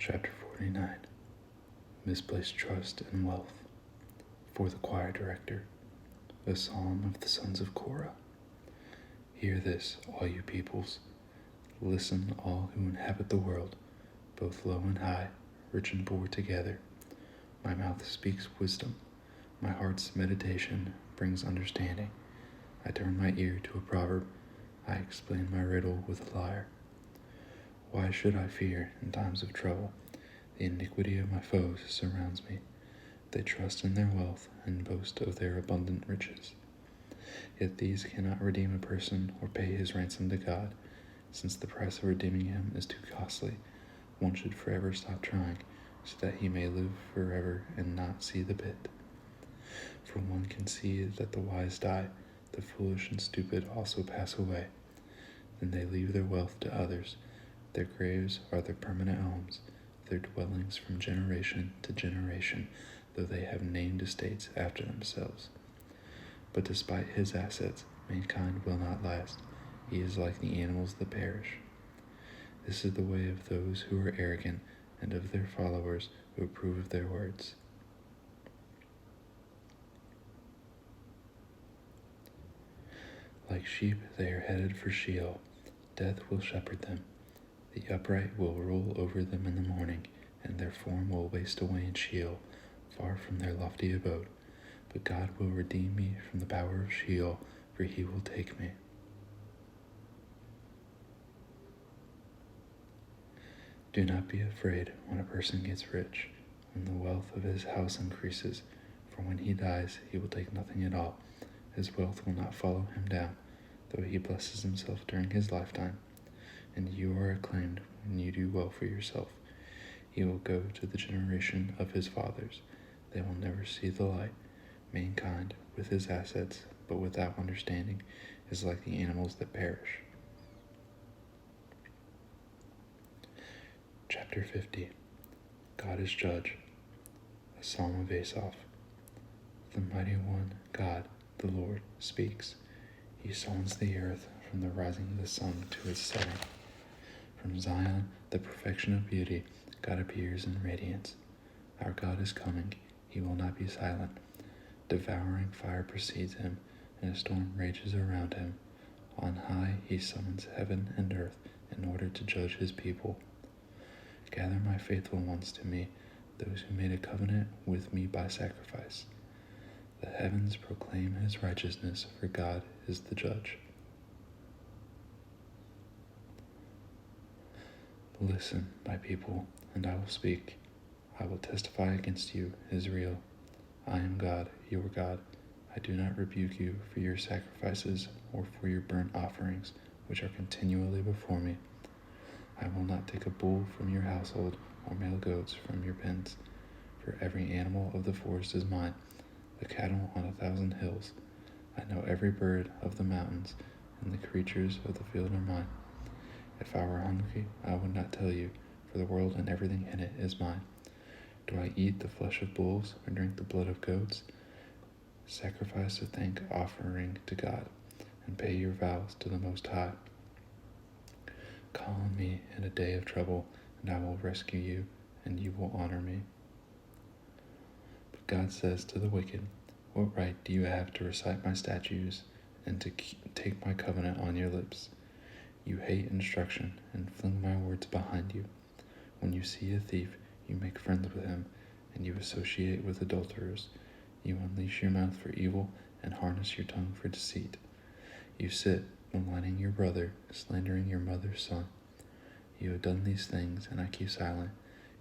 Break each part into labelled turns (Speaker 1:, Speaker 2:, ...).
Speaker 1: Chapter 49. Misplaced Trust and Wealth. For the Choir Director. A Psalm of the Sons of Korah. Hear this, all you peoples. Listen, all who inhabit the world, both low and high, rich and poor together. My mouth speaks wisdom. My heart's meditation brings understanding. I turn my ear to a proverb. I explain my riddle with a lyre. Why should I fear in times of trouble? The iniquity of my foes surrounds me. They trust in their wealth and boast of their abundant riches. Yet these cannot redeem a person or pay his ransom to God. Since the price of redeeming him is too costly, one should forever stop trying, so that he may live forever and not see the pit. For one can see that the wise die, the foolish and stupid also pass away. Then they leave their wealth to others. Their graves are their permanent homes, their dwellings from generation to generation, though they have named estates after themselves. But despite his assets, mankind will not last. He is like the animals that perish. This is the way of those who are arrogant, and of their followers who approve of their words. Like sheep, they are headed for Sheol. Death will shepherd them. The upright will roll over them in the morning, and their form will waste away in Sheol, far from their lofty abode. But God will redeem me from the power of Sheol, for he will take me. Do not be afraid when a person gets rich, when the wealth of his house increases, for when he dies he will take nothing at all. His wealth will not follow him down, though he blesses himself during his lifetime. And you are acclaimed when you do well for yourself. He will go to the generation of his fathers. They will never see the light. Mankind, with his assets, but without understanding, is like the animals that perish. Chapter 50. God is Judge. A Psalm of Asaph. The Mighty One, God, the Lord, speaks. He summons the earth from the rising of the sun to its setting. From Zion, the perfection of beauty, God appears in radiance. Our God is coming. He will not be silent. Devouring fire precedes him, and a storm rages around him. On high he summons heaven and earth in order to judge his people. Gather my faithful ones to me, those who made a covenant with me by sacrifice. The heavens proclaim his righteousness, for God is the judge. Listen, my people, and I will speak. I will testify against you, Israel. I am God, your God. I do not rebuke you for your sacrifices or for your burnt offerings, which are continually before me. I will not take a bull from your household or male goats from your pens, for every animal of the forest is mine, the cattle on 1,000 hills. I know every bird of the mountains, and the creatures of the field are mine. If I were hungry, I would not tell you, for the world and everything in it is mine. Do I eat the flesh of bulls or drink the blood of goats? Sacrifice a thank offering to God, and pay your vows to the Most High. Call on me in a day of trouble, and I will rescue you, and you will honor me. But God says to the wicked, what right do you have to recite my statutes and to take my covenant on your lips? You hate instruction and fling my words behind you. When you see a thief, you make friends with him, and you associate with adulterers. You unleash your mouth for evil and harness your tongue for deceit. You sit maligning your brother, slandering your mother's son. You have done these things, and I keep silent.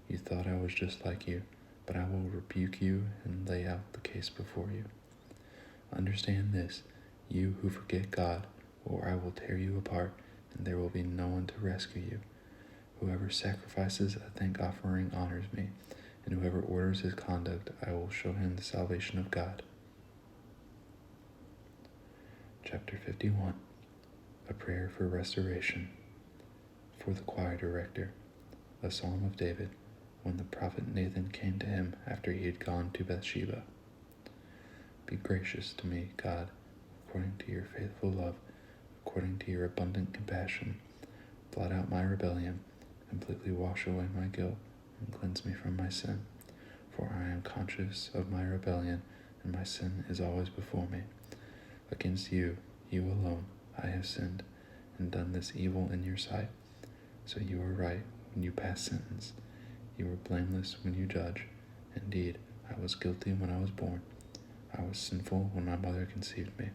Speaker 1: You thought I was just like you, but I will rebuke you and lay out the case before you. Understand this, you who forget God, or I will tear you apart, and there will be no one to rescue you. Whoever sacrifices a thank offering honors me, and whoever orders his conduct, I will show him the salvation of God. Chapter 51. A Prayer for Restoration. For the Choir Director. A Psalm of David, when the prophet Nathan came to him after he had gone to Bathsheba. Be gracious to me, God, according to your faithful love, according to your abundant compassion. Blot out my rebellion, completely wash away my guilt, and cleanse me from my sin. For I am conscious of my rebellion, and my sin is always before me. Against you, you alone, I have sinned, and done this evil in your sight. So you were right when you passed sentence. You were blameless when you judge. Indeed, I was guilty when I was born. I was sinful when my mother conceived me.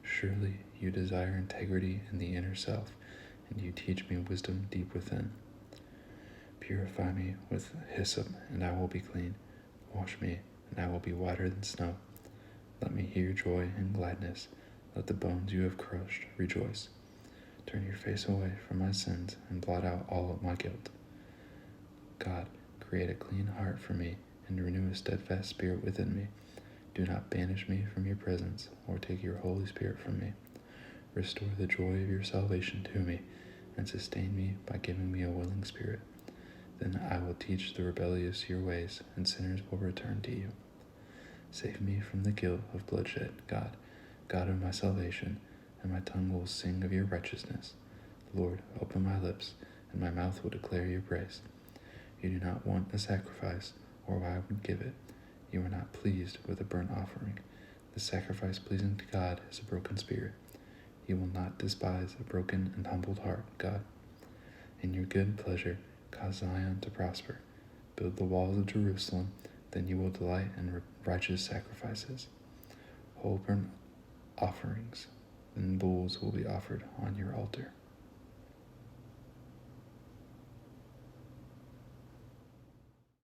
Speaker 1: Surely you desire integrity in the inner self, and you teach me wisdom deep within. Purify me with hyssop, and I will be clean. Wash me, and I will be whiter than snow. Let me hear joy and gladness. Let the bones you have crushed rejoice. Turn your face away from my sins and blot out all of my guilt. God, create a clean heart for me and renew a steadfast spirit within me. Do not banish me from your presence or take your Holy Spirit from me. Restore the joy of your salvation to me and sustain me by giving me a willing spirit. Then I will teach the rebellious your ways, and sinners will return to you. Save me from the guilt of bloodshed, God, God of my salvation, and my tongue will sing of your righteousness. Lord, open my lips, and my mouth will declare your praise. You do not want a sacrifice, or I would give it. You are not pleased with a burnt offering. The sacrifice pleasing to God is a broken spirit. You will not despise a broken and humbled heart, God. In your good pleasure, cause Zion to prosper. Build the walls of Jerusalem, then you will delight in righteous sacrifices. Whole burnt offerings and bulls will be offered on your altar.